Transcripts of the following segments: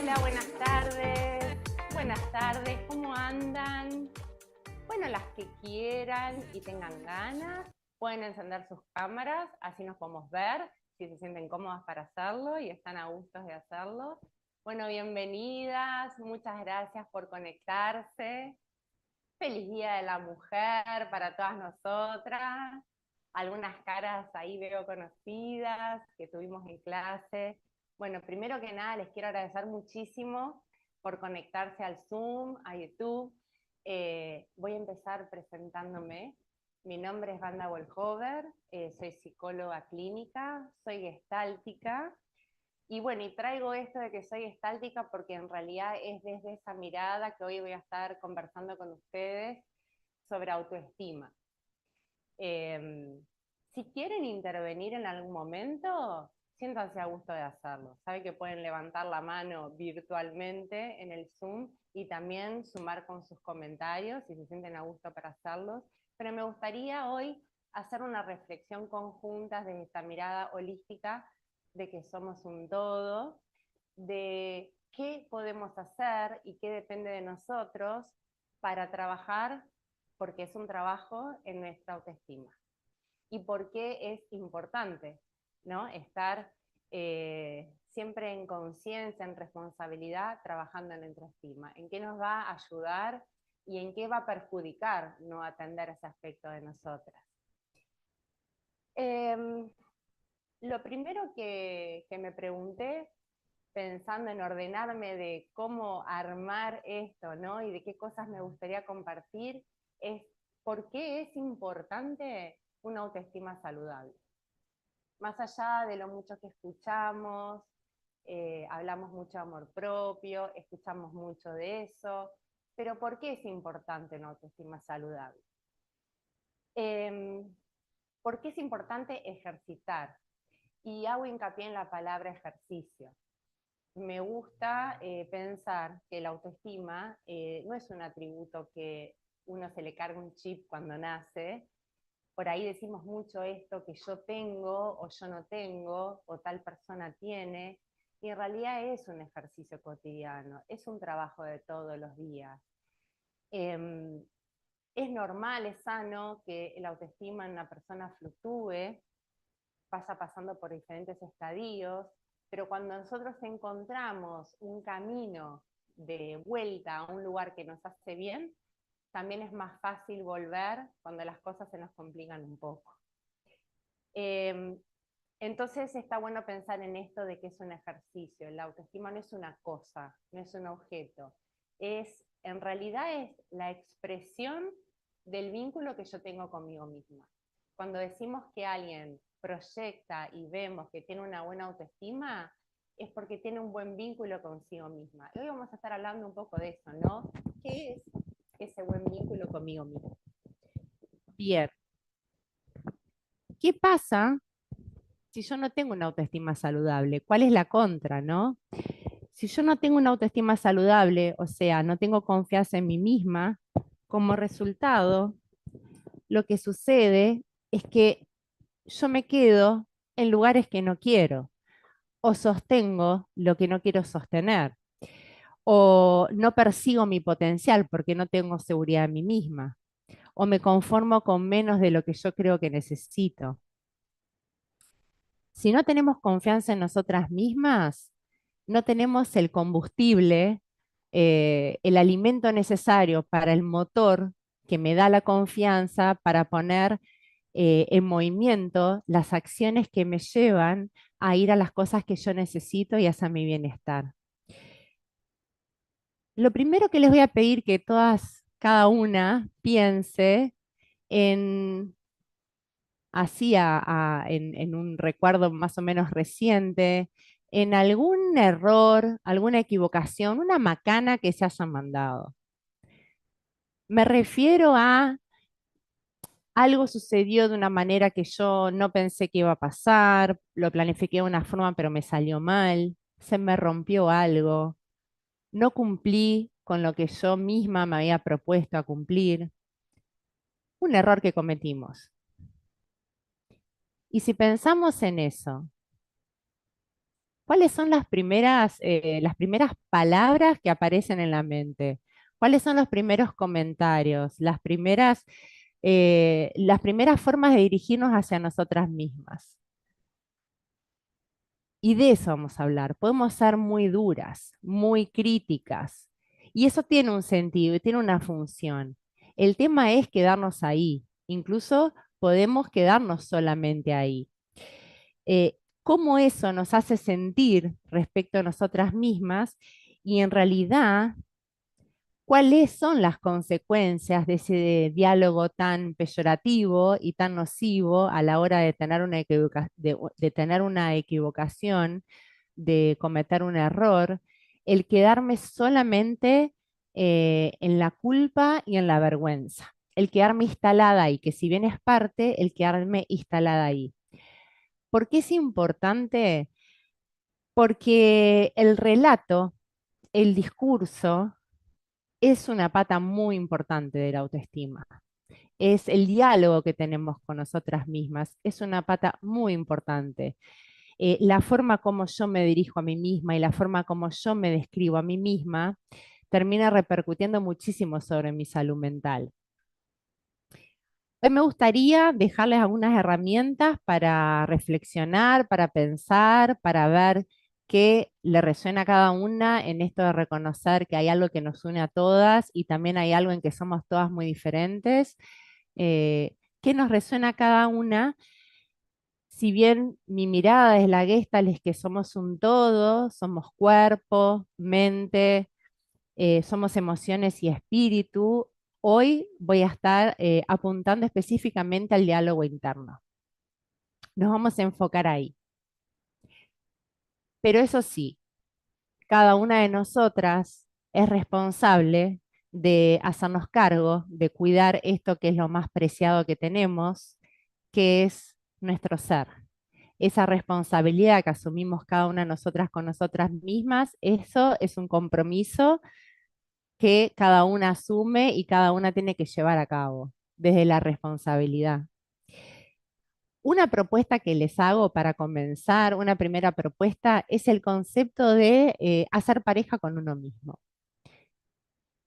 Hola, buenas tardes. Buenas tardes, ¿cómo andan? Bueno, las que quieran y tengan ganas, pueden encender sus cámaras, así nos podemos ver, si se sienten cómodas para hacerlo y están a gustos de hacerlo. Bueno, bienvenidas, muchas gracias por conectarse. Feliz Día de la Mujer para todas nosotras. Algunas caras ahí veo conocidas que tuvimos en clase. Bueno, primero que nada les quiero agradecer muchísimo por conectarse al Zoom, a YouTube. Voy a empezar presentándome. Mi nombre es Wanda Wolhover, soy psicóloga clínica, soy gestáltica. Y bueno, y traigo esto de que soy gestáltica porque en realidad es desde esa mirada que hoy voy a estar conversando con ustedes sobre autoestima. Si quieren intervenir en algún momento, siéntanse a gusto de hacerlo. Saben que pueden levantar la mano virtualmente en el Zoom y también sumar con sus comentarios si se sienten a gusto para hacerlos. Pero me gustaría hoy hacer una reflexión conjunta desde esta mirada holística de que somos un todo, de qué podemos hacer y qué depende de nosotros para trabajar, porque es un trabajo en nuestra autoestima. Y por qué es importante, ¿no? Estar siempre en conciencia, en responsabilidad, trabajando en nuestra estima. En qué nos va a ayudar y en qué va a perjudicar no atender ese aspecto de nosotras. Lo primero que me pregunté, pensando en ordenarme de cómo armar esto, ¿no? Y de qué cosas me gustaría compartir, es por qué es importante una autoestima saludable. Más allá de lo mucho que escuchamos, hablamos mucho de amor propio, escuchamos mucho de eso, pero ¿por qué es importante una autoestima saludable? ¿Por qué es importante ejercitar? Y hago hincapié en la palabra ejercicio. Me gusta pensar que la autoestima no es un atributo que uno se le carga un chip cuando nace. Por ahí decimos mucho esto que yo tengo o yo no tengo o tal persona tiene, y en realidad es un ejercicio cotidiano, es un trabajo de todos los días. Es normal, es sano que la autoestima en una persona fluctúe, pasa pasando por diferentes estadios, pero cuando nosotros encontramos un camino de vuelta a un lugar que nos hace bien, también es más fácil volver cuando las cosas se nos complican un poco. Entonces está bueno pensar en esto de que es un ejercicio. La autoestima no es una cosa, no es un objeto. En realidad es la expresión del vínculo que yo tengo conmigo misma. Cuando decimos que alguien proyecta y vemos que tiene una buena autoestima, es porque tiene un buen vínculo consigo misma. Hoy vamos a estar hablando un poco de eso, ¿no? ¿Qué es ese buen vínculo conmigo misma? Bien, ¿qué pasa si yo no tengo una autoestima saludable? ¿Cuál es la contra, no? Si yo no tengo una autoestima saludable, o sea, no tengo confianza en mí misma, como resultado, lo que sucede es que yo me quedo en lugares que no quiero, o sostengo lo que no quiero sostener, o no persigo mi potencial porque no tengo seguridad en mí misma, o me conformo con menos de lo que yo creo que necesito. Si no tenemos confianza en nosotras mismas, no tenemos el combustible, el alimento necesario para el motor que me da la confianza para poner en movimiento las acciones que me llevan a ir a las cosas que yo necesito y hacia mi bienestar. Lo primero que les voy a pedir que todas, cada una, piense en así en un recuerdo más o menos reciente, en algún error, alguna equivocación, una macana que se haya mandado. Me refiero a algo sucedió de una manera que yo no pensé que iba a pasar, lo planifiqué de una forma pero me salió mal, se me rompió algo, no cumplí con lo que yo misma me había propuesto a cumplir, un error que cometimos. Y si pensamos en eso, ¿cuáles son las primeras palabras que aparecen en la mente? ¿Cuáles son los primeros comentarios? Las primeras formas de dirigirnos hacia nosotras mismas. Y de eso vamos a hablar. Podemos ser muy duras, muy críticas. Y eso tiene un sentido y tiene una función. El tema es quedarnos ahí. Incluso podemos quedarnos solamente ahí. Cómo eso nos hace sentir respecto a nosotras mismas y en realidad cuáles son las consecuencias de ese diálogo tan peyorativo y tan nocivo a la hora de tener de tener una equivocación, de cometer un error, el quedarme solamente en la culpa y en la vergüenza, el quedarme instalada ahí, que si bien es parte, el quedarme instalada ahí. ¿Por qué es importante? Porque el relato, el discurso, es una pata muy importante de la autoestima. Es el diálogo que tenemos con nosotras mismas, es una pata muy importante. La forma como yo me dirijo a mí misma y la forma como yo me describo a mí misma termina repercutiendo muchísimo sobre mi salud mental. Hoy me gustaría dejarles algunas herramientas para reflexionar, para pensar, para ver qué le resuena a cada una en esto de reconocer que hay algo que nos une a todas y también hay algo en que somos todas muy diferentes. ¿Qué nos resuena a cada una? Si bien mi mirada desde la Gestalt es que somos un todo, somos cuerpo, mente, somos emociones y espíritu, hoy voy a estar apuntando específicamente al diálogo interno. Nos vamos a enfocar ahí. Pero eso sí, cada una de nosotras es responsable de hacernos cargo, de cuidar esto que es lo más preciado que tenemos, que es nuestro ser. Esa responsabilidad que asumimos cada una de nosotras con nosotras mismas, eso es un compromiso que cada una asume y cada una tiene que llevar a cabo desde la responsabilidad. Una propuesta que les hago para comenzar, una primera propuesta, es el concepto de hacer pareja con uno mismo.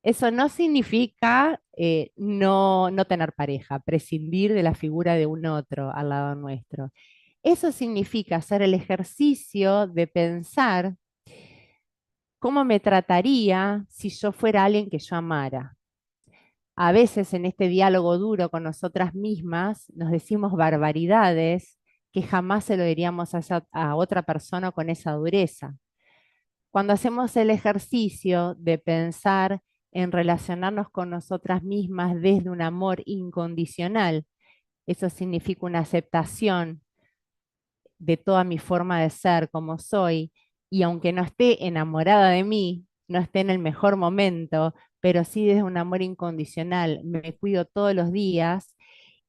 Eso no significa no tener pareja, prescindir de la figura de un otro al lado nuestro. Eso significa hacer el ejercicio de pensar cómo me trataría si yo fuera alguien que yo amara. A veces en este diálogo duro con nosotras mismas nos decimos barbaridades que jamás se lo diríamos a otra persona con esa dureza. Cuando hacemos el ejercicio de pensar en relacionarnos con nosotras mismas desde un amor incondicional, eso significa una aceptación de toda mi forma de ser como soy, y aunque no esté enamorada de mí, no esté en el mejor momento, pero sí desde un amor incondicional, me cuido todos los días,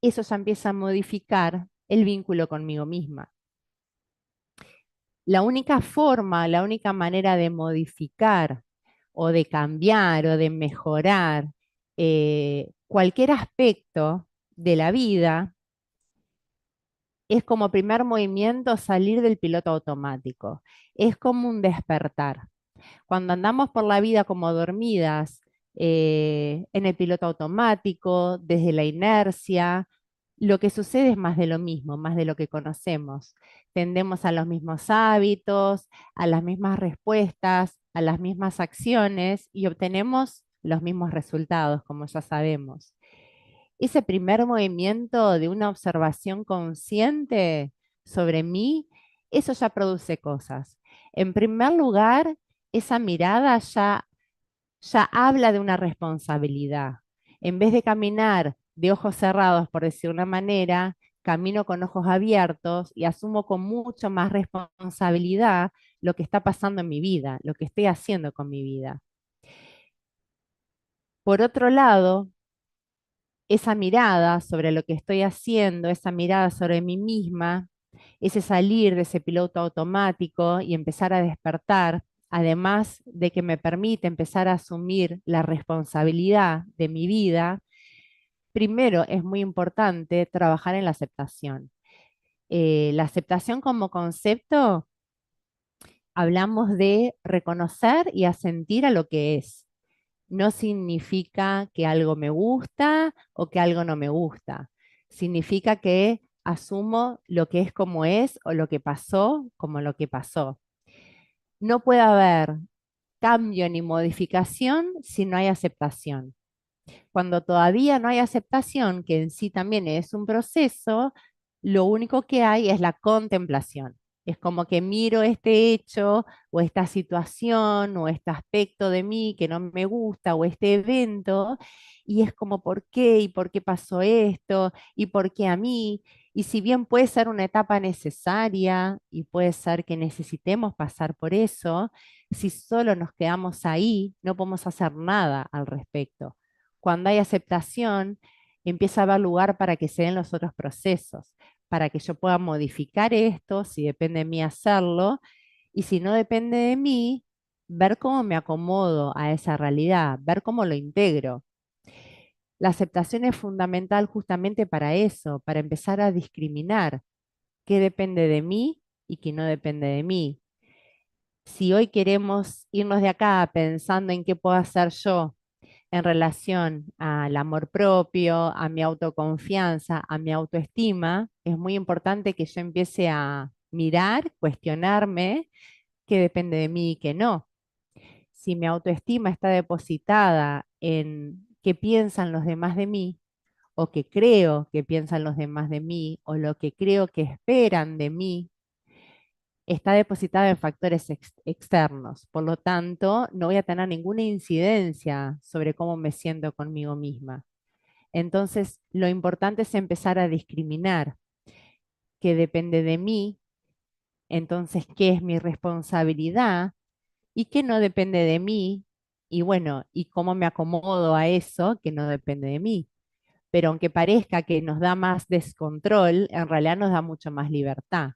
eso ya empieza a modificar el vínculo conmigo misma. La única forma, la única manera de modificar o de cambiar o de mejorar cualquier aspecto de la vida es como primer movimiento salir del piloto automático. Es como un despertar. Cuando andamos por la vida como dormidas, en el piloto automático, desde la inercia, lo que sucede es más de lo mismo, más de lo que conocemos. Tendemos a los mismos hábitos, a las mismas respuestas, a las mismas acciones y obtenemos los mismos resultados, como ya sabemos. Ese primer movimiento de una observación consciente sobre mí, eso ya produce cosas. En primer lugar, esa mirada ya habla de una responsabilidad. En vez de caminar de ojos cerrados, por decir una manera, camino con ojos abiertos y asumo con mucho más responsabilidad lo que está pasando en mi vida, lo que estoy haciendo con mi vida. Por otro lado, esa mirada sobre lo que estoy haciendo, esa mirada sobre mí misma, ese salir de ese piloto automático y empezar a despertar, además de que me permite empezar a asumir la responsabilidad de mi vida, primero es muy importante trabajar en la aceptación. La aceptación como concepto hablamos de reconocer y asentir a lo que es. No significa que algo me gusta o que algo no me gusta. Significa que asumo lo que es como es o lo que pasó como lo que pasó. No puede haber cambio ni modificación si no hay aceptación. Cuando todavía no hay aceptación, que en sí también es un proceso, lo único que hay es la contemplación. Es como que miro este hecho o esta situación o este aspecto de mí que no me gusta o este evento y es como ¿por qué? ¿Y por qué pasó esto? ¿Y por qué a mí? Y si bien puede ser una etapa necesaria y puede ser que necesitemos pasar por eso, si solo nos quedamos ahí, no podemos hacer nada al respecto. Cuando hay aceptación, empieza a haber lugar para que se den los otros procesos, para que yo pueda modificar esto, si depende de mí hacerlo, y si no depende de mí, ver cómo me acomodo a esa realidad, ver cómo lo integro. La aceptación es fundamental justamente para eso, para empezar a discriminar qué depende de mí y qué no depende de mí. Si hoy queremos irnos de acá pensando en qué puedo hacer yo en relación al amor propio, a mi autoconfianza, a mi autoestima, es muy importante que yo empiece a mirar, cuestionarme qué depende de mí y qué no. Si mi autoestima está depositada en qué piensan los demás de mí, o que creo que piensan los demás de mí, o lo que creo que esperan de mí, está depositada en factores externos. Por lo tanto, no voy a tener ninguna incidencia sobre cómo me siento conmigo misma. Entonces, lo importante es empezar a discriminar qué depende de mí, entonces qué es mi responsabilidad y qué no depende de mí, y bueno, y cómo me acomodo a eso que no depende de mí. Pero aunque parezca que nos da más descontrol, en realidad nos da mucho más libertad.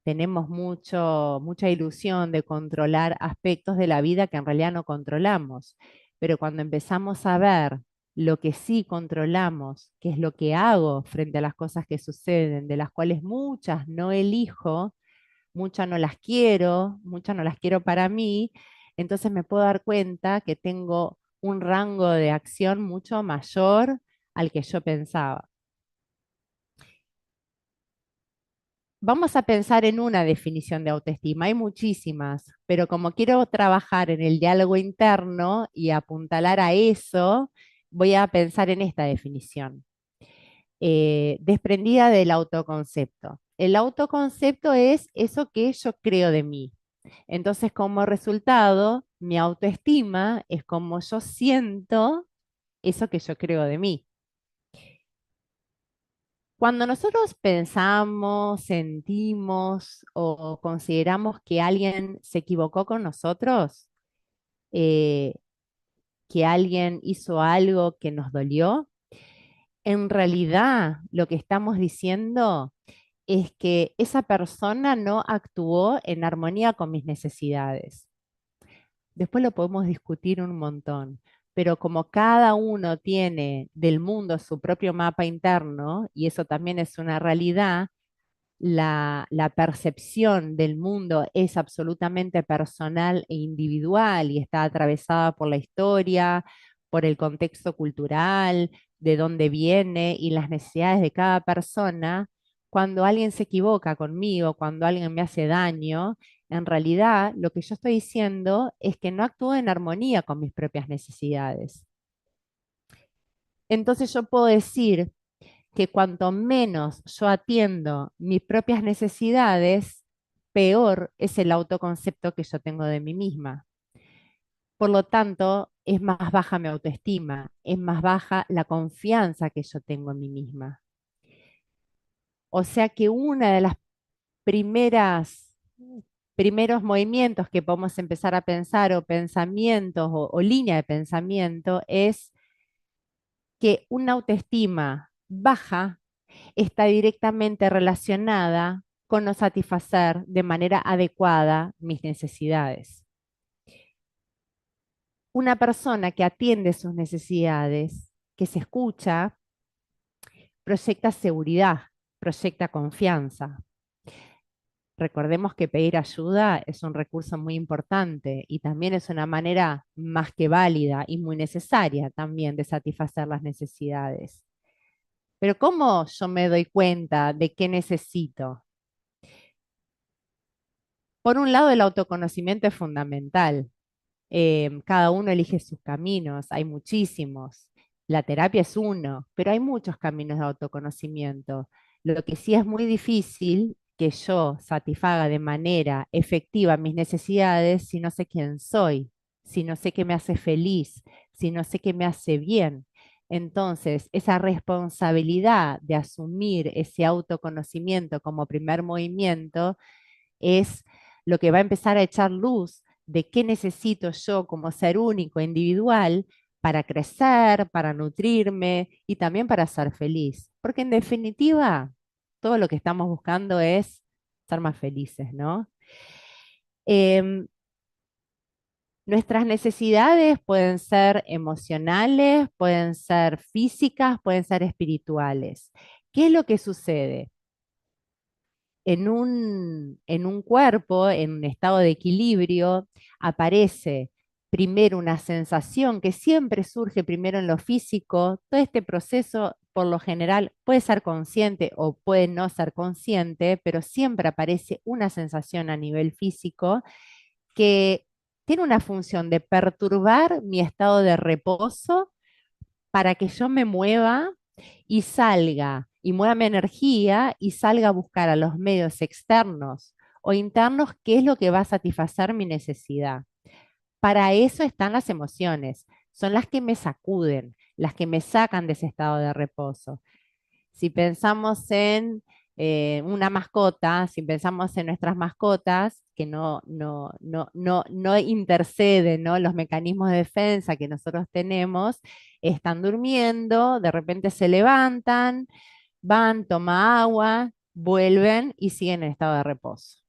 Tenemos mucha ilusión de controlar aspectos de la vida que en realidad no controlamos. Pero cuando empezamos a ver lo que sí controlamos, que es lo que hago frente a las cosas que suceden, de las cuales muchas no elijo, muchas no las quiero para mí, entonces me puedo dar cuenta que tengo un rango de acción mucho mayor al que yo pensaba. Vamos a pensar en una definición de autoestima, hay muchísimas, pero como quiero trabajar en el diálogo interno y apuntalar a eso, voy a pensar en esta definición, desprendida del autoconcepto. El autoconcepto es eso que yo creo de mí. Entonces, como resultado, mi autoestima es como yo siento eso que yo creo de mí. Cuando nosotros pensamos, sentimos o consideramos que alguien se equivocó con nosotros, eh, que alguien hizo algo que nos dolió, en realidad lo que estamos diciendo es que esa persona no actuó en armonía con mis necesidades. Después lo podemos discutir un montón, pero como cada uno tiene del mundo su propio mapa interno, y eso también es una realidad, la percepción del mundo es absolutamente personal e individual y está atravesada por la historia, por el contexto cultural, de dónde viene y las necesidades de cada persona. Cuando alguien se equivoca conmigo, cuando alguien me hace daño, en realidad lo que yo estoy diciendo es que no actúo en armonía con mis propias necesidades. Entonces yo puedo decir que cuanto menos yo atiendo mis propias necesidades, peor es el autoconcepto que yo tengo de mí misma. Por lo tanto, es más baja mi autoestima, es más baja la confianza que yo tengo en mí misma. O sea que una de las primeras primeros movimientos que podemos empezar a pensar o pensamientos o línea de pensamiento es que una autoestima baja está directamente relacionada con no satisfacer de manera adecuada mis necesidades. Una persona que atiende sus necesidades, que se escucha, proyecta seguridad, proyecta confianza. Recordemos que pedir ayuda es un recurso muy importante y también es una manera más que válida y muy necesaria también de satisfacer las necesidades. Pero ¿cómo yo me doy cuenta de qué necesito? Por un lado, el autoconocimiento es fundamental. Cada uno elige sus caminos, hay muchísimos. La terapia es uno, pero hay muchos caminos de autoconocimiento. Lo que sí es muy difícil que yo satisfaga de manera efectiva mis necesidades si no sé quién soy, si no sé qué me hace feliz, si no sé qué me hace bien. Entonces, esa responsabilidad de asumir ese autoconocimiento como primer movimiento es lo que va a empezar a echar luz de qué necesito yo como ser único, individual, para crecer, para nutrirme y también para ser feliz. Porque en definitiva, todo lo que estamos buscando es ser más felices, ¿no? Em, Nuestras necesidades pueden ser emocionales, pueden ser físicas, pueden ser espirituales. ¿Qué es lo que sucede? En un cuerpo, en un estado de equilibrio, aparece primero una sensación que siempre surge primero en lo físico. Todo este proceso, por lo general, puede ser consciente o puede no ser consciente, pero siempre aparece una sensación a nivel físico que tiene una función de perturbar mi estado de reposo para que yo me mueva y salga y mueva mi energía y salga a buscar a los medios externos o internos qué es lo que va a satisfacer mi necesidad. Para eso están las emociones, son las que me sacuden, las que me sacan de ese estado de reposo. Si pensamos en una mascota, si pensamos en nuestras mascotas, que no interceden, ¿no? Los mecanismos de defensa que nosotros tenemos, están durmiendo, de repente se levantan, van, toman agua, vuelven y siguen en estado de reposo.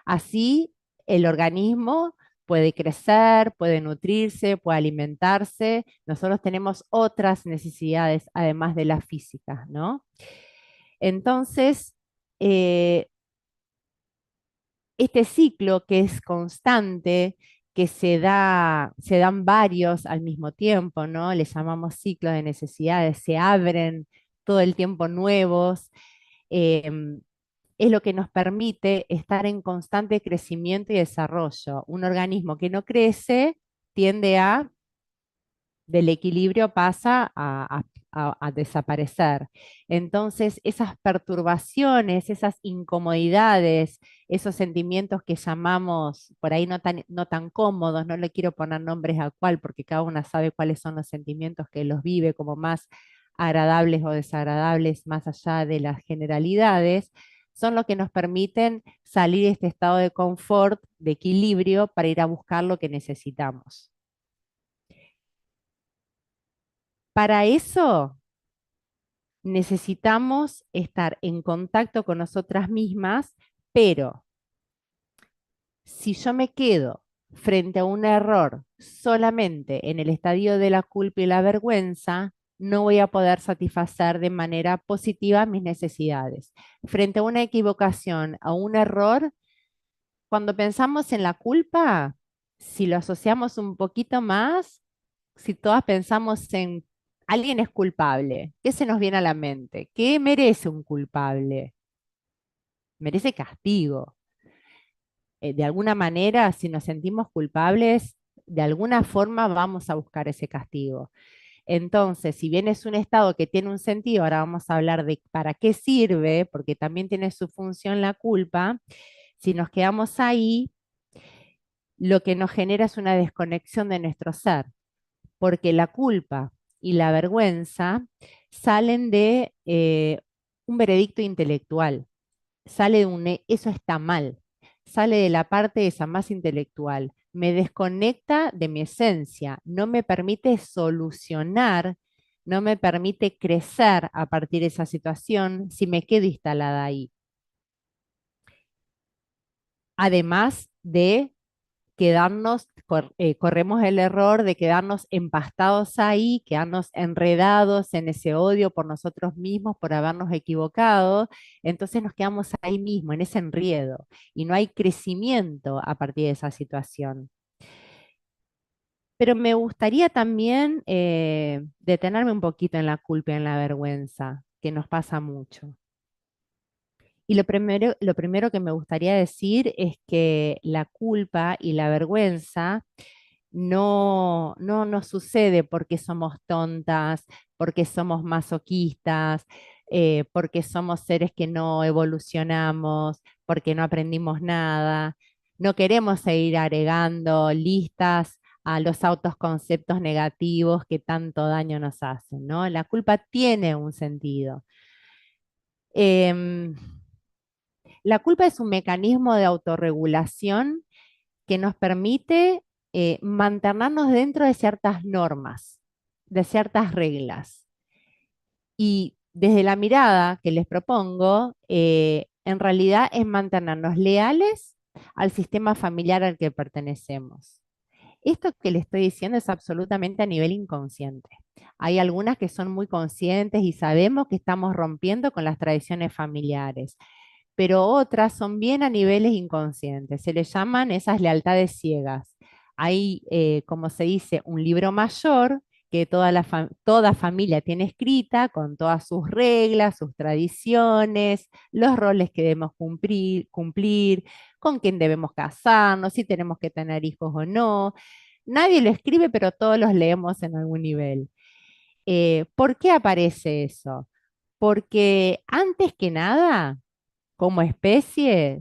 Así, el organismo puede crecer, puede nutrirse, puede alimentarse. Nosotros tenemos otras necesidades además de las físicas, ¿no? Entonces, eh, este ciclo que es constante, que se dan varios al mismo tiempo, ¿no? Le llamamos ciclo de necesidades, se abren todo el tiempo nuevos, em, es lo que nos permite estar en constante crecimiento y desarrollo. Un organismo que no crece tiende a del equilibrio pasa a desaparecer. Entonces, esas perturbaciones, esas incomodidades, esos sentimientos que llamamos por ahí no tan cómodos, no le quiero poner nombres a cuál, porque cada una sabe cuáles son los sentimientos que los vive como más agradables o desagradables, más allá de las generalidades, son lo que nos permiten salir de este estado de confort, de equilibrio, para ir a buscar lo que necesitamos. Para eso necesitamos estar en contacto con nosotras mismas, pero si yo me quedo frente a un error solamente en el estadio de la culpa y la vergüenza, no voy a poder satisfacer de manera positiva mis necesidades. Frente a una equivocación, a un error, cuando pensamos en la culpa, si lo asociamos un poquito más, si todas pensamos en alguien es culpable, ¿qué se nos viene a la mente? ¿Qué merece un culpable? Merece castigo. De alguna manera, si nos sentimos culpables, de alguna forma vamos a buscar ese castigo. Entonces, si bien es un estado que tiene un sentido, ahora vamos a hablar de para qué sirve, porque también tiene su función la culpa. Si nos quedamos ahí, lo que nos genera es una desconexión de nuestro ser, porque la culpa y la vergüenza salen de un veredicto intelectual, sale de eso está mal, sale de la parte esa más intelectual, me desconecta de mi esencia, no me permite solucionar, no me permite crecer a partir de esa situación si me quedo instalada ahí. Además de corremos el error de quedarnos empastados ahí, quedarnos enredados en ese odio por nosotros mismos, por habernos equivocado, entonces nos quedamos ahí mismo, en ese enredo, y no hay crecimiento a partir de esa situación. Pero me gustaría también detenerme un poquito en la culpa y en la vergüenza, que nos pasa mucho. Y lo primero que me gustaría decir es que la culpa y la vergüenza no nos sucede porque somos tontas, porque somos masoquistas, porque somos seres que no evolucionamos, porque no aprendimos nada. No queremos seguir agregando listas a los autoconceptos negativos que tanto daño nos hacen, ¿no? La culpa tiene un sentido. Em, la culpa es un mecanismo de autorregulación que nos permite mantenernos dentro de ciertas normas, de ciertas reglas. Y desde la mirada que les propongo, en realidad es mantenernos leales al sistema familiar al que pertenecemos. Esto que le estoy diciendo es absolutamente a nivel inconsciente. Hay algunas que son muy conscientes y sabemos que estamos rompiendo con las tradiciones familiares, pero otras son bien a niveles inconscientes. Se les llaman esas lealtades ciegas. Hay, como se dice, un libro mayor que toda familia tiene escrita con todas sus reglas, sus tradiciones, los roles que debemos cumplir, con quién debemos casarnos, si tenemos que tener hijos o no. Nadie lo escribe, pero todos los leemos en algún nivel. ¿Por qué aparece eso? Porque antes que nada, como especie,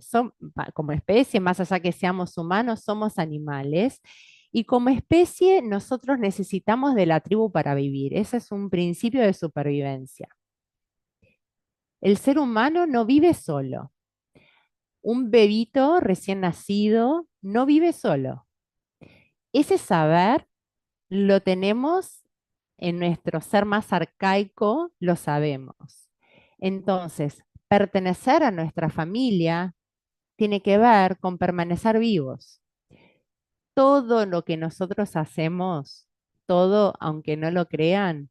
como especie, más allá que seamos humanos, somos animales. Y como especie, nosotros necesitamos de la tribu para vivir. Ese es un principio de supervivencia. El ser humano no vive solo. Un bebito recién nacido no vive solo. Ese saber lo tenemos en nuestro ser más arcaico, lo sabemos. Entonces, pertenecer a nuestra familia tiene que ver con permanecer vivos. Todo lo que nosotros hacemos, todo, aunque no lo crean,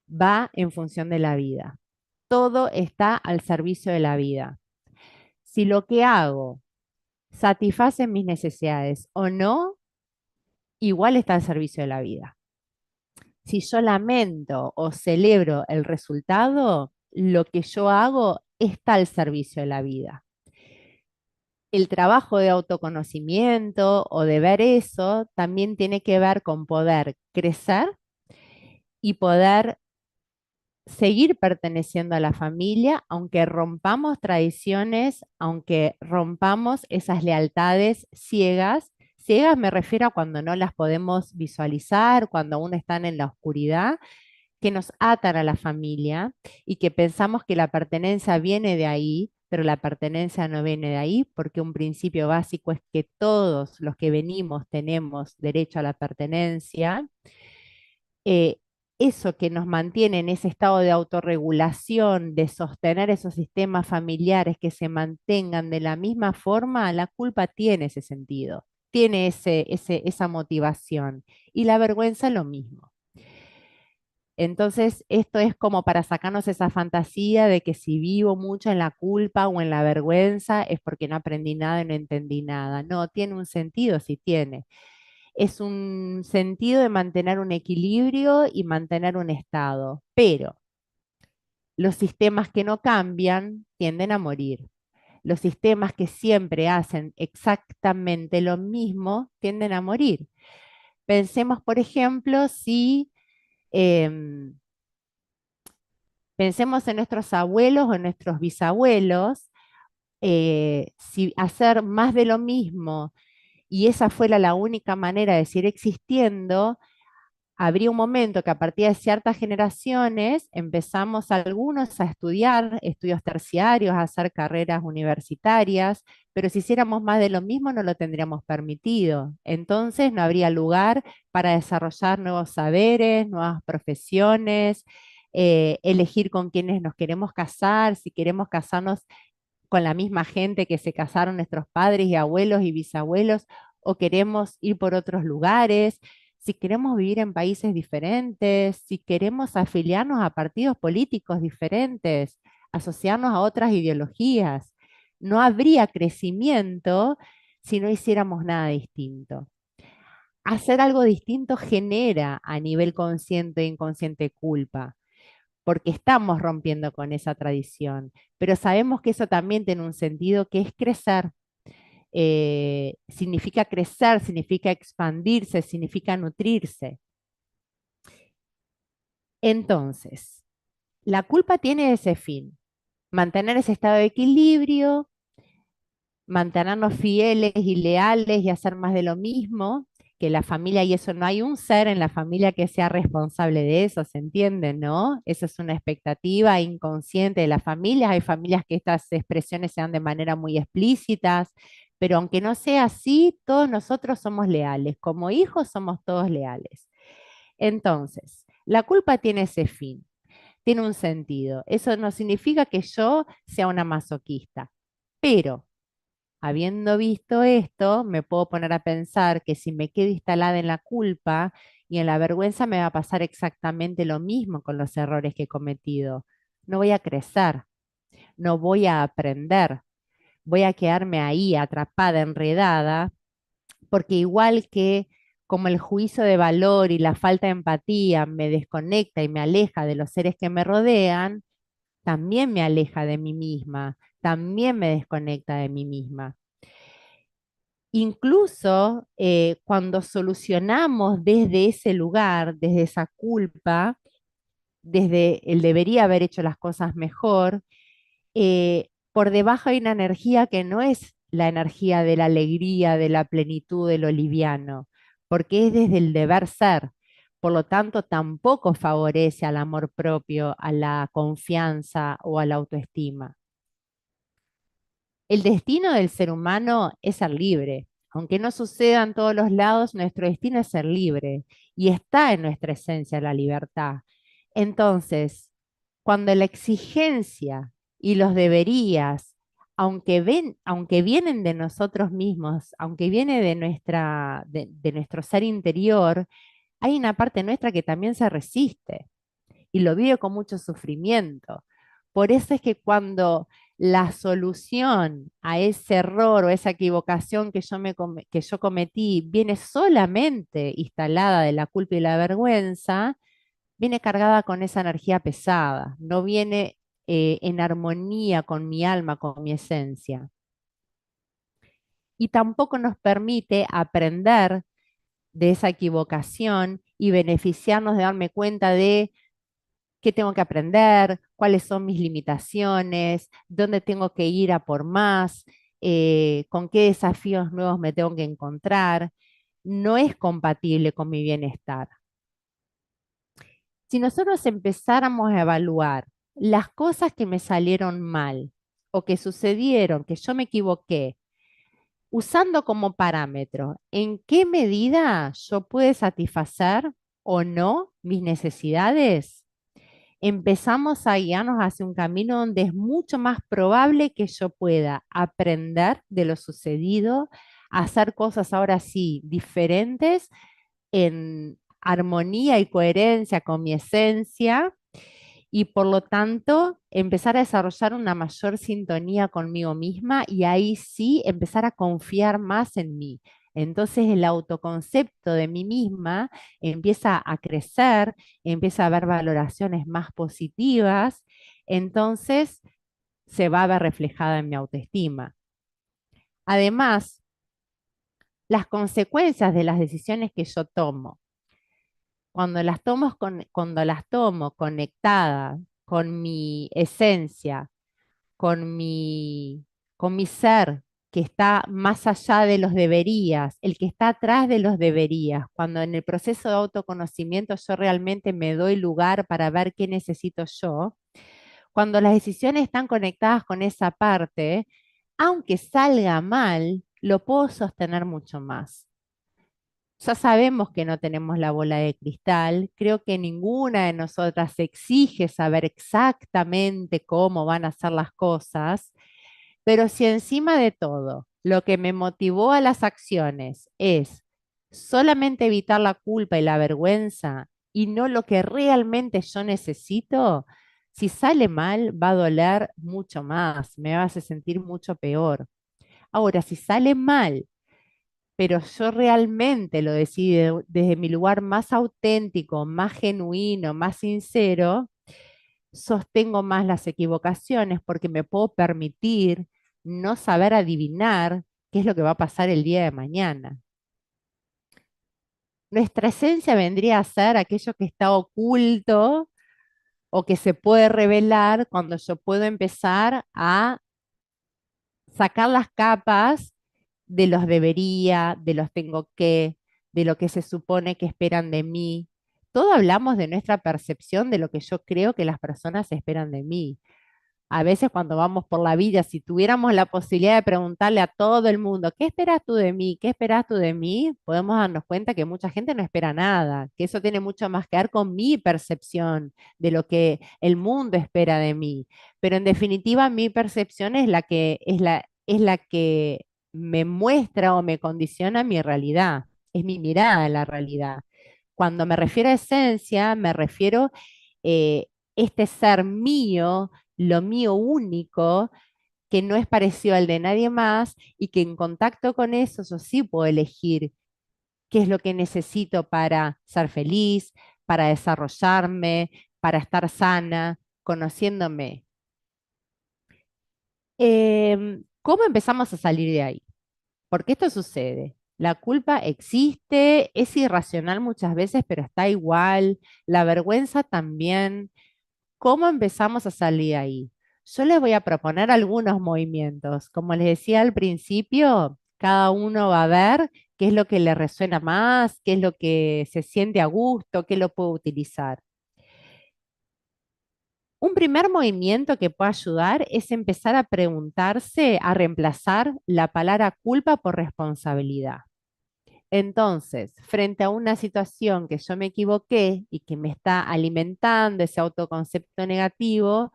va en función de la vida. Todo está al servicio de la vida. Si lo que hago satisface mis necesidades o no, igual está al servicio de la vida. Si yo lamento o celebro el resultado, lo que yo hago está al servicio de la vida. El trabajo de autoconocimiento o de ver eso también tiene que ver con poder crecer y poder seguir perteneciendo a la familia, aunque rompamos tradiciones, aunque rompamos esas lealtades ciegas. Ciegas me refiero a cuando no las podemos visualizar, cuando aún están en la oscuridad, que nos atan a la familia y que pensamos que la pertenencia viene de ahí, pero la pertenencia no viene de ahí, porque un principio básico es que todos los que venimos tenemos derecho a la pertenencia. Eh, Eso que nos mantiene en ese estado de autorregulación, de sostener esos sistemas familiares que se mantengan de la misma forma, la culpa tiene ese sentido, tiene esa motivación. Y la vergüenza lo mismo. Entonces, esto es como para sacarnos esa fantasía de que si vivo mucho en la culpa o en la vergüenza es porque no aprendí nada y no entendí nada. No, tiene un sentido, sí tiene. Es un sentido de mantener un equilibrio y mantener un estado, pero los sistemas que no cambian tienden a morir. Los sistemas que siempre hacen exactamente lo mismo tienden a morir. Pensemos, por ejemplo, si em, pensemos en nuestros abuelos o en nuestros bisabuelos, si hacer más de lo mismo y esa fuera la única manera de seguir existiendo, habría un momento que a partir de ciertas generaciones empezamos algunos a estudiar estudios terciarios, a hacer carreras universitarias, pero si hiciéramos más de lo mismo no lo tendríamos permitido. Entonces no habría lugar para desarrollar nuevos saberes, nuevas profesiones, elegir con quienes nos queremos casar, si queremos casarnos con la misma gente que se casaron nuestros padres y abuelos y bisabuelos, o queremos ir por otros lugares, si queremos vivir en países diferentes, si queremos afiliarnos a partidos políticos diferentes, asociarnos a otras ideologías. No habría crecimiento si no hiciéramos nada distinto. Hacer algo distinto genera a nivel consciente e inconsciente culpa, porque estamos rompiendo con esa tradición, pero sabemos que eso también tiene un sentido que es crecer. Significa crecer, significa expandirse, significa nutrirse. Entonces, la culpa tiene ese fin, mantener ese estado de equilibrio, mantenernos fieles y leales y hacer más de lo mismo que la familia, y eso no hay un ser en la familia que sea responsable de eso, ¿se entiende, no? Eso es una expectativa inconsciente de las familias. Hay familias que estas expresiones se dan de manera muy explícitas, pero aunque no sea así, todos nosotros somos leales. Como hijos somos todos leales. Entonces, la culpa tiene ese fin, tiene un sentido. Eso no significa que yo sea una masoquista, pero habiendo visto esto, me puedo poner a pensar que si me quedo instalada en la culpa y en la vergüenza, me va a pasar exactamente lo mismo con los errores que he cometido. No voy a crecer, no voy a aprender, voy a quedarme ahí atrapada, enredada, porque igual que como el juicio de valor y la falta de empatía me desconecta y me aleja de los seres que me rodean, también me aleja de mí misma, también me desconecta de mí misma. Incluso cuando solucionamos desde ese lugar, desde esa culpa, desde el debería haber hecho las cosas mejor, por debajo hay una energía que no es la energía de la alegría, de la plenitud, de lo liviano, porque es desde el deber ser. Por lo tanto, tampoco favorece al amor propio, a la confianza o a la autoestima. El destino del ser humano es ser libre. Aunque no suceda en todos los lados, nuestro destino es ser libre y está en nuestra esencia la libertad. Entonces, cuando la exigencia y los deberías, aunque vienen de nosotros mismos, aunque viene de nuestro ser interior, hay una parte nuestra que también se resiste y lo vive con mucho sufrimiento. Por eso es que cuando la solución a ese error o esa equivocación que yo cometí viene solamente instalada de la culpa y la vergüenza, viene cargada con esa energía pesada, no viene en armonía con mi alma, con mi esencia. Y tampoco nos permite aprender de esa equivocación y beneficiarnos de darme cuenta de qué tengo que aprender, cuáles son mis limitaciones, dónde tengo que ir a por más, con qué desafíos nuevos me tengo que encontrar. No es compatible con mi bienestar. Si nosotros empezáramos a evaluar las cosas que me salieron mal o que sucedieron, que yo me equivoqué, usando como parámetro en qué medida yo puedo satisfacer o no mis necesidades, empezamos a guiarnos hacia un camino donde es mucho más probable que yo pueda aprender de lo sucedido, hacer cosas ahora sí diferentes en armonía y coherencia con mi esencia y por lo tanto empezar a desarrollar una mayor sintonía conmigo misma y ahí sí empezar a confiar más en mí. Entonces el autoconcepto de mí misma empieza a crecer, empieza a haber valoraciones más positivas, entonces se va a ver reflejada en mi autoestima. Además, las consecuencias de las decisiones que yo tomo, cuando las tomo conectadas con mi esencia, con con mi ser que está más allá de los deberías, el que está atrás de los deberías, cuando en el proceso de autoconocimiento yo realmente me doy lugar para ver qué necesito yo, cuando las decisiones están conectadas con esa parte, aunque salga mal, lo puedo sostener mucho más. Ya sabemos que no tenemos la bola de cristal. Creo que ninguna de nosotras exige saber exactamente cómo van a ser las cosas, pero si encima de todo lo que me motivó a las acciones es solamente evitar la culpa y la vergüenza y no lo que realmente yo necesito, si sale mal va a doler mucho más, me va a hacer sentir mucho peor. Ahora, si sale mal, pero yo realmente lo decido desde mi lugar más auténtico, más genuino, más sincero, sostengo más las equivocaciones porque me puedo permitir no saber adivinar qué es lo que va a pasar el día de mañana. Nuestra esencia vendría a ser aquello que está oculto o que se puede revelar cuando yo puedo empezar a sacar las capas de los debería, de los tengo que, de lo que se supone que esperan de mí. Todo hablamos de nuestra percepción de lo que yo creo que las personas esperan de mí. A veces cuando vamos por la vida, si tuviéramos la posibilidad de preguntarle a todo el mundo, ¿qué esperas tú de mí? ¿Qué esperas tú de mí? Podemos darnos cuenta que mucha gente no espera nada, que eso tiene mucho más que ver con mi percepción de lo que el mundo espera de mí. Pero en definitiva, mi percepción es es la que me muestra o me condiciona mi realidad, es mi mirada a la realidad. Cuando me refiero a esencia, me refiero este ser mío, lo mío único, que no es parecido al de nadie más y que en contacto con eso yo sí puedo elegir qué es lo que necesito para ser feliz, para desarrollarme, para estar sana, conociéndome. ¿Cómo empezamos a salir de ahí? Porque esto sucede. La culpa existe, es irracional muchas veces, pero está igual. La vergüenza también. ¿Cómo empezamos a salir ahí? Yo les voy a proponer algunos movimientos. Como les decía al principio, cada uno va a ver qué es lo que le resuena más, qué es lo que se siente a gusto, qué lo puede utilizar. Un primer movimiento que puede ayudar es empezar a preguntarse, a reemplazar la palabra culpa por responsabilidad. Entonces, frente a una situación que yo me equivoqué y que me está alimentando ese autoconcepto negativo,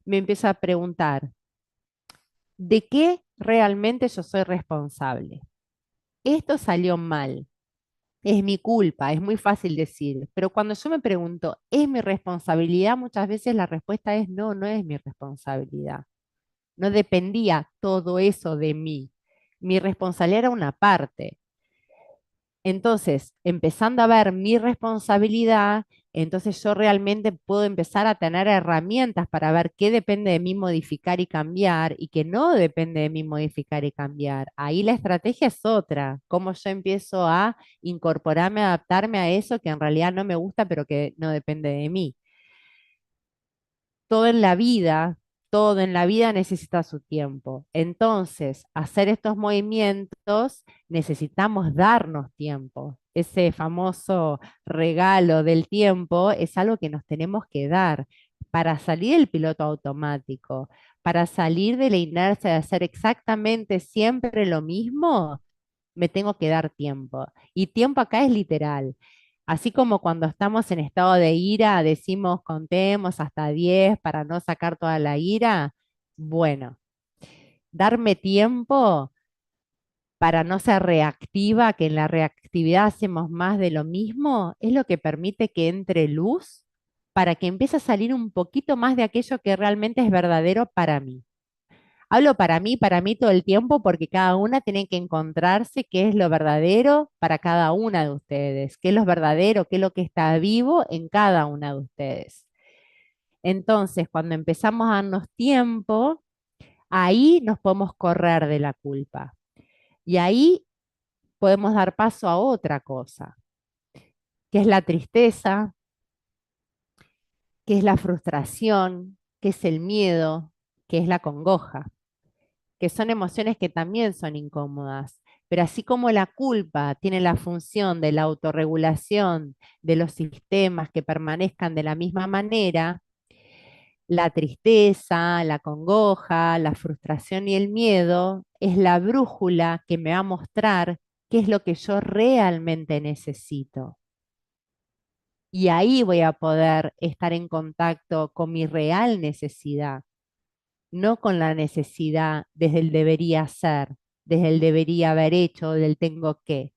me empiezo a preguntar, ¿de qué realmente yo soy responsable? Esto salió mal, es mi culpa, es muy fácil decir, pero cuando yo me pregunto, ¿es mi responsabilidad? Muchas veces la respuesta es no, no es mi responsabilidad. No dependía todo eso de mí. Mi responsabilidad era una parte. Entonces, empezando a ver mi responsabilidad, entonces yo realmente puedo empezar a tener herramientas para ver qué depende de mí modificar y cambiar y qué no depende de mí modificar y cambiar. Ahí la estrategia es otra, cómo yo empiezo a incorporarme, a adaptarme a eso que en realidad no me gusta, pero que no depende de mí. Todo en la vida, todo en la vida necesita su tiempo. Entonces, hacer estos movimientos necesitamos darnos tiempo. Ese famoso regalo del tiempo es algo que nos tenemos que dar para salir del piloto automático, para salir de la inercia de hacer exactamente siempre lo mismo, me tengo que dar tiempo. Y tiempo acá es literal. Así como cuando estamos en estado de ira, decimos contemos hasta 10 para no sacar toda la ira. Bueno, darme tiempo para no ser reactiva, que en la reactividad hacemos más de lo mismo, es lo que permite que entre luz para que empiece a salir un poquito más de aquello que realmente es verdadero para mí. Hablo para mí todo el tiempo porque cada una tiene que encontrarse qué es lo verdadero para cada una de ustedes, qué es lo verdadero, qué es lo que está vivo en cada una de ustedes. Entonces, cuando empezamos a darnos tiempo, ahí nos podemos correr de la culpa y ahí podemos dar paso a otra cosa, que es la tristeza, que es la frustración, que es el miedo, que es la congoja, que son emociones que también son incómodas. Pero así como la culpa tiene la función de la autorregulación de los sistemas que permanezcan de la misma manera, la tristeza, la congoja, la frustración y el miedo es la brújula que me va a mostrar qué es lo que yo realmente necesito. Y ahí voy a poder estar en contacto con mi real necesidad, no con la necesidad desde el debería ser. desde el debería haber hecho, del tengo que.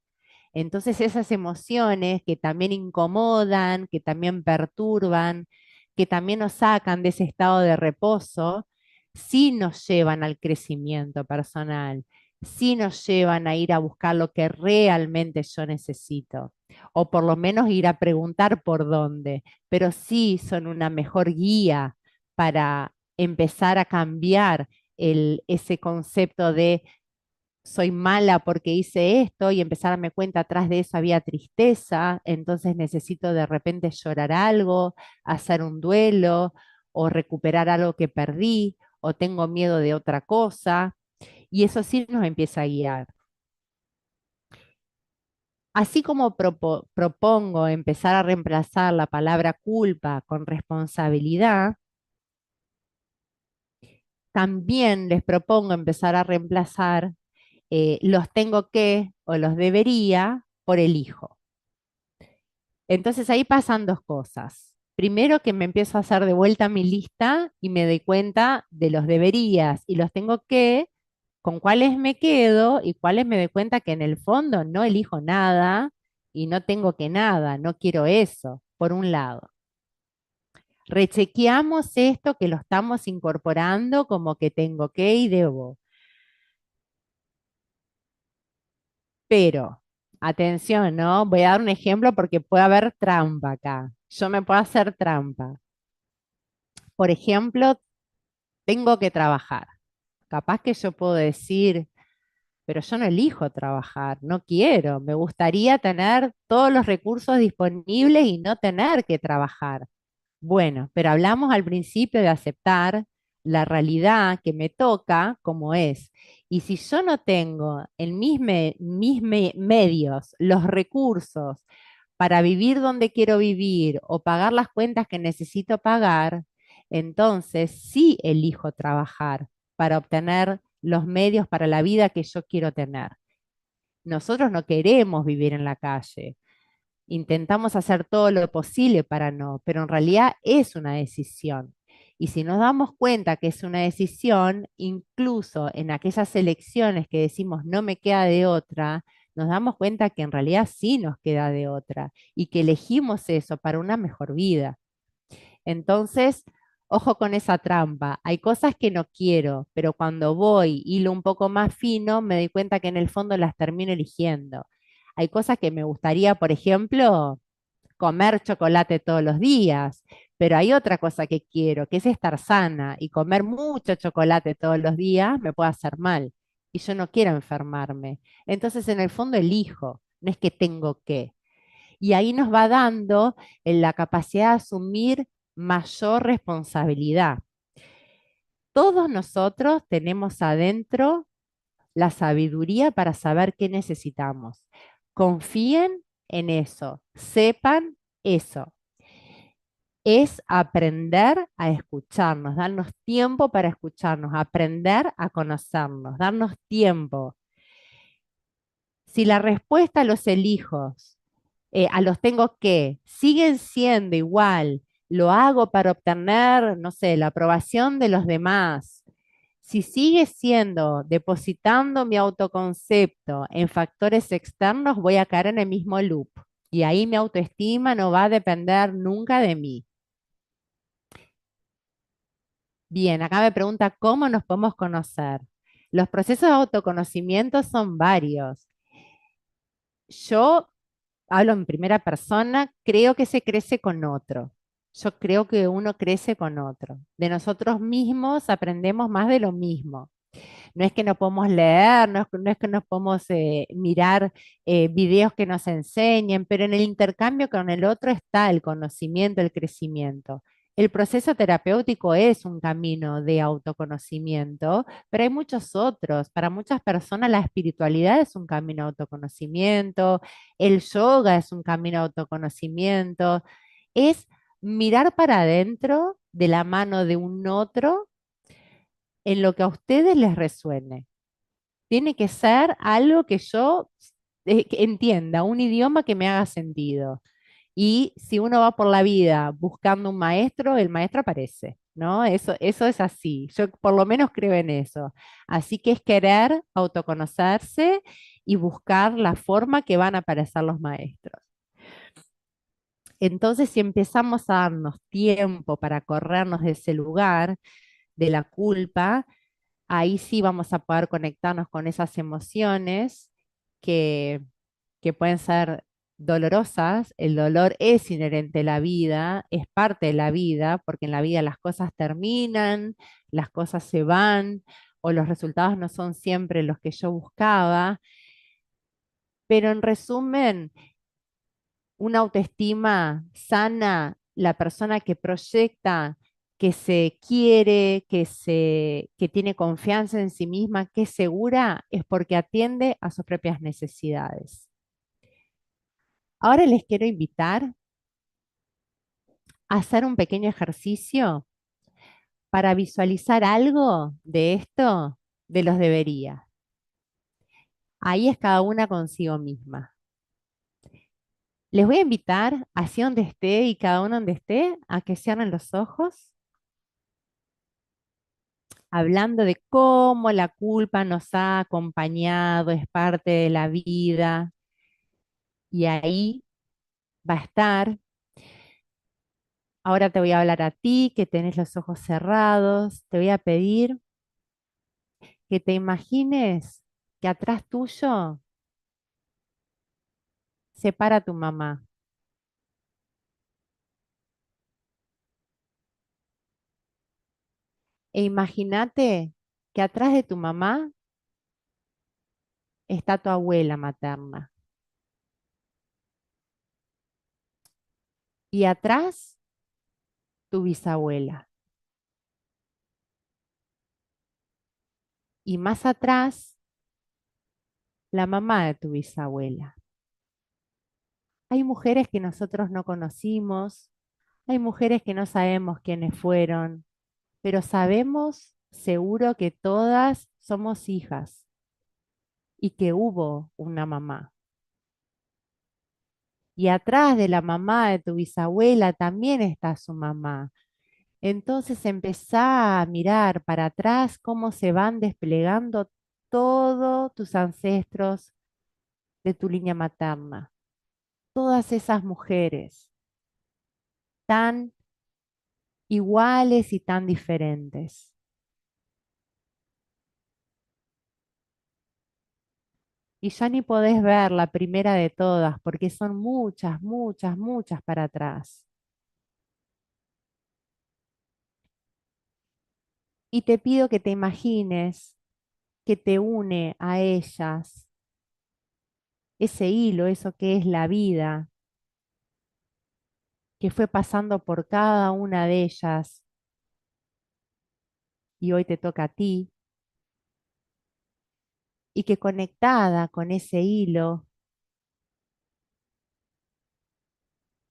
Entonces esas emociones que también incomodan, que también perturban, que también nos sacan de ese estado de reposo, sí nos llevan al crecimiento personal, sí nos llevan a ir a buscar lo que realmente yo necesito, o por lo menos ir a preguntar por dónde, pero sí son una mejor guía para empezar a cambiar ese concepto de soy mala porque hice esto y empezar a darme cuenta atrás de eso había tristeza, entonces necesito de repente llorar algo, hacer un duelo o recuperar algo que perdí o tengo miedo de otra cosa y eso sí nos empieza a guiar. Así como propongo empezar a reemplazar la palabra culpa con responsabilidad, también les propongo empezar a reemplazar los tengo que o los debería por elijo. Entonces ahí pasan dos cosas. Primero que me empiezo a hacer de vuelta mi lista y me doy cuenta de los deberías y los tengo que, con cuáles me quedo y cuáles me doy cuenta que en el fondo no elijo nada y no tengo que nada, no quiero eso, por un lado. Rechequeamos esto que lo estamos incorporando como que tengo que y debo. Pero, atención, ¿no? Voy a dar un ejemplo porque puede haber trampa acá. Yo me puedo hacer trampa. Por ejemplo, tengo que trabajar. Capaz que yo puedo decir, pero yo no elijo trabajar, no quiero. Me gustaría tener todos los recursos disponibles y no tener que trabajar. Bueno, pero hablamos al principio de aceptar la realidad que me toca como es. Y si yo no tengo en mis medios los recursos para vivir donde quiero vivir o pagar las cuentas que necesito pagar, entonces sí elijo trabajar para obtener los medios para la vida que yo quiero tener. Nosotros no queremos vivir en la calle. Intentamos hacer todo lo posible para no, pero en realidad es una decisión. Y si nos damos cuenta que es una decisión, incluso en aquellas elecciones que decimos no me queda de otra, nos damos cuenta que en realidad sí nos queda de otra y que elegimos eso para una mejor vida. Entonces, ojo con esa trampa. Hay cosas que no quiero, pero cuando voy hilo un poco más fino, me doy cuenta que en el fondo las termino eligiendo. Hay cosas que me gustaría, por ejemplo, comer chocolate todos los días, pero hay otra cosa que quiero, que es estar sana y comer mucho chocolate todos los días me puede hacer mal y yo no quiero enfermarme. Entonces, en el fondo elijo, no es que tengo que. Y ahí nos va dando la capacidad de asumir mayor responsabilidad. Todos nosotros tenemos adentro la sabiduría para saber qué necesitamos. Confíen en eso, sepan eso. Es aprender a escucharnos, darnos tiempo para escucharnos, aprender a conocernos, darnos tiempo. Si la respuesta a los elijos, a los tengo que, siguen siendo igual, lo hago para obtener, no sé, la aprobación de los demás. Si sigue siendo depositando mi autoconcepto en factores externos, voy a caer en el mismo loop. Y ahí mi autoestima no va a depender nunca de mí. Bien, acá me pregunta cómo nos podemos conocer. Los procesos de autoconocimiento son varios. Yo hablo en primera persona, creo que se crece con otro. Yo creo que uno crece con otro. De nosotros mismos aprendemos más de lo mismo. No es que no podemos leer, no es que no podemos mirar videos que nos enseñen, pero en el intercambio con el otro está el conocimiento, el crecimiento. El proceso terapéutico es un camino de autoconocimiento, pero hay muchos otros. Para muchas personas la espiritualidad es un camino de autoconocimiento, el yoga es un camino de autoconocimiento. Es mirar para adentro de la mano de un otro en lo que a ustedes les resuene. Tiene que ser algo que yo que entienda, un idioma que me haga sentido. Y si uno va por la vida buscando un maestro, el maestro aparece. ¿no? Eso es así. Yo por lo menos creo en eso. Así que es querer autoconocerse y buscar la forma que van a aparecer los maestros. Entonces, si empezamos a darnos tiempo para corrernos de ese lugar, de la culpa, ahí sí vamos a poder conectarnos con esas emociones que, que pueden ser dolorosas. El dolor es inherente a la vida, es parte de la vida, porque en la vida las cosas terminan, las cosas se van o los resultados no son siempre los que yo buscaba. Pero en resumen, una autoestima sana, la persona que proyecta, que se quiere, que tiene confianza en sí misma, que es segura, es porque atiende a sus propias necesidades. Ahora les quiero invitar a hacer un pequeño ejercicio para visualizar algo de esto, de los debería. Ahí es cada una consigo misma. Les voy a invitar, hacia donde esté y cada uno donde esté, a que cierren los ojos hablando de cómo la culpa nos ha acompañado, es parte de la vida y ahí va a estar. Ahora te voy a hablar a ti, que tenés los ojos cerrados. Te voy a pedir que te imagines que atrás tuyo se para tu mamá. E imagínate que atrás de tu mamá está tu abuela materna. Y atrás tu bisabuela. Y más atrás la mamá de tu bisabuela. Hay mujeres que nosotros no conocimos, hay mujeres que no sabemos quiénes fueron, pero sabemos seguro que todas somos hijas y que hubo una mamá. Y atrás de la mamá de tu bisabuela también está su mamá. Entonces empezá a mirar para atrás cómo se van desplegando todos tus ancestros de tu línea materna. Todas esas mujeres tan iguales y tan diferentes. Y ya ni podés ver la primera de todas, porque son muchas, muchas, muchas para atrás. Y te pido que te imagines que te une a ellas ese hilo, eso que es la vida, que fue pasando por cada una de ellas y hoy te toca a ti, y que conectada con ese hilo,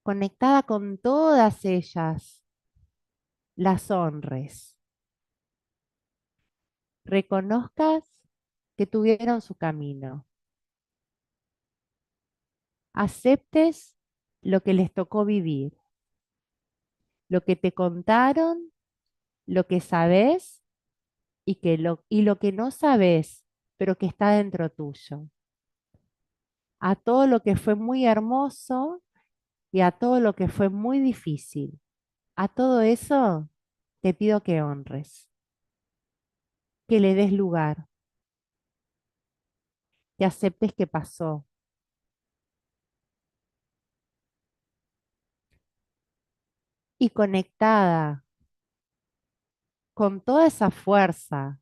conectada con todas ellas, las honres, reconozcas que tuvieron su camino, aceptes lo que les tocó vivir, lo que te contaron, lo que sabes y lo que no sabes, pero que está dentro tuyo. A todo lo que fue muy hermoso y a todo lo que fue muy difícil. A todo eso te pido que honres, que le des lugar, que aceptes que pasó y conectada con toda esa fuerza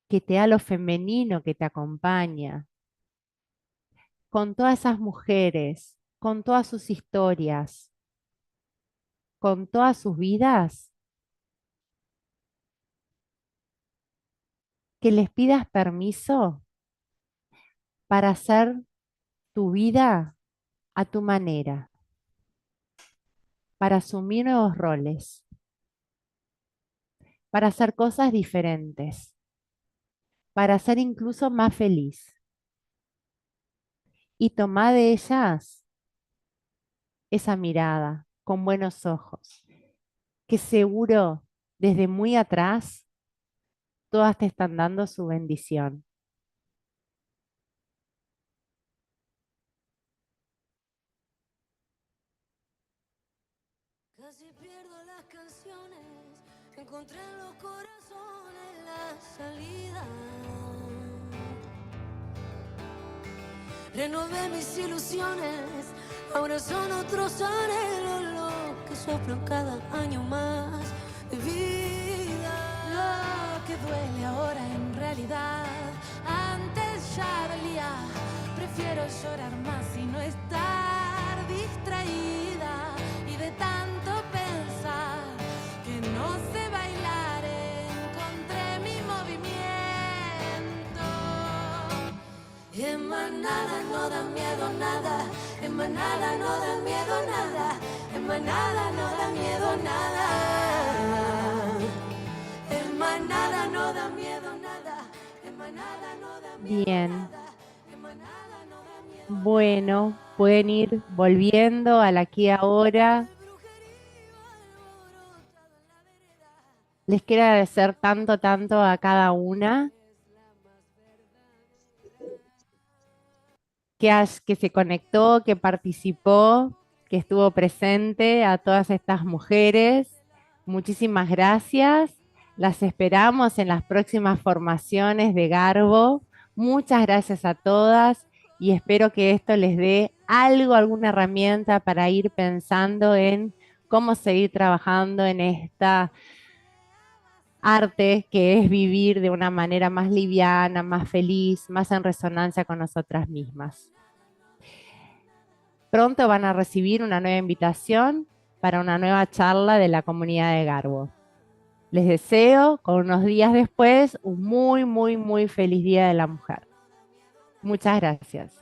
que te da lo femenino que te acompaña, con todas esas mujeres, con todas sus historias, con todas sus vidas, que les pidas permiso para hacer tu vida a tu manera, para asumir nuevos roles, para hacer cosas diferentes, para ser incluso más feliz. Y toma de ellas esa mirada con buenos ojos. que seguro desde muy atrás todas te están dando su bendición. Casi pierdo las canciones, encontré en los corazones la salida. Renové mis ilusiones, ahora son otros anhelos los que soplan cada año más de vida. Lo que duele ahora en realidad, antes ya dolía. Prefiero llorar más y no estar distraída. Y de tanto pensar que no sé bailar, encontré mi movimiento. En manada no da miedo nada, en manada no da miedo nada, en manada no da miedo nada. En manada no da miedo nada, en manada no da miedo Bien. nada, en manada no da miedo. Bueno, pueden ir volviendo al aquí y ahora. Les quiero agradecer tanto, tanto a cada una que se conectó, que participó, que estuvo presente, a todas estas mujeres. Muchísimas gracias. Las esperamos en las próximas formaciones de Garbo. Muchas gracias a todas y espero que esto les dé algo, alguna herramienta para ir pensando en cómo seguir trabajando en esta arte que es vivir de una manera más liviana, más feliz, más en resonancia con nosotras mismas. Pronto van a recibir una nueva invitación para una nueva charla de la comunidad de Garbo. Les deseo, con unos días después, un muy, muy, muy feliz Día de la Mujer. Muchas gracias.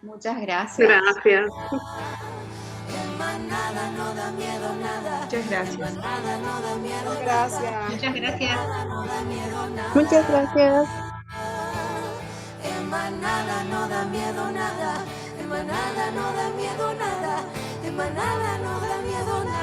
Muchas gracias. Gracias. En manada no da miedo nada, Muchas gracias. en manada no da miedo Gracias. Muchas gracias. nada, no da miedo nada. Muchas gracias. En manada no da miedo nada, en manada no da miedo nada, en manada no da miedo nada.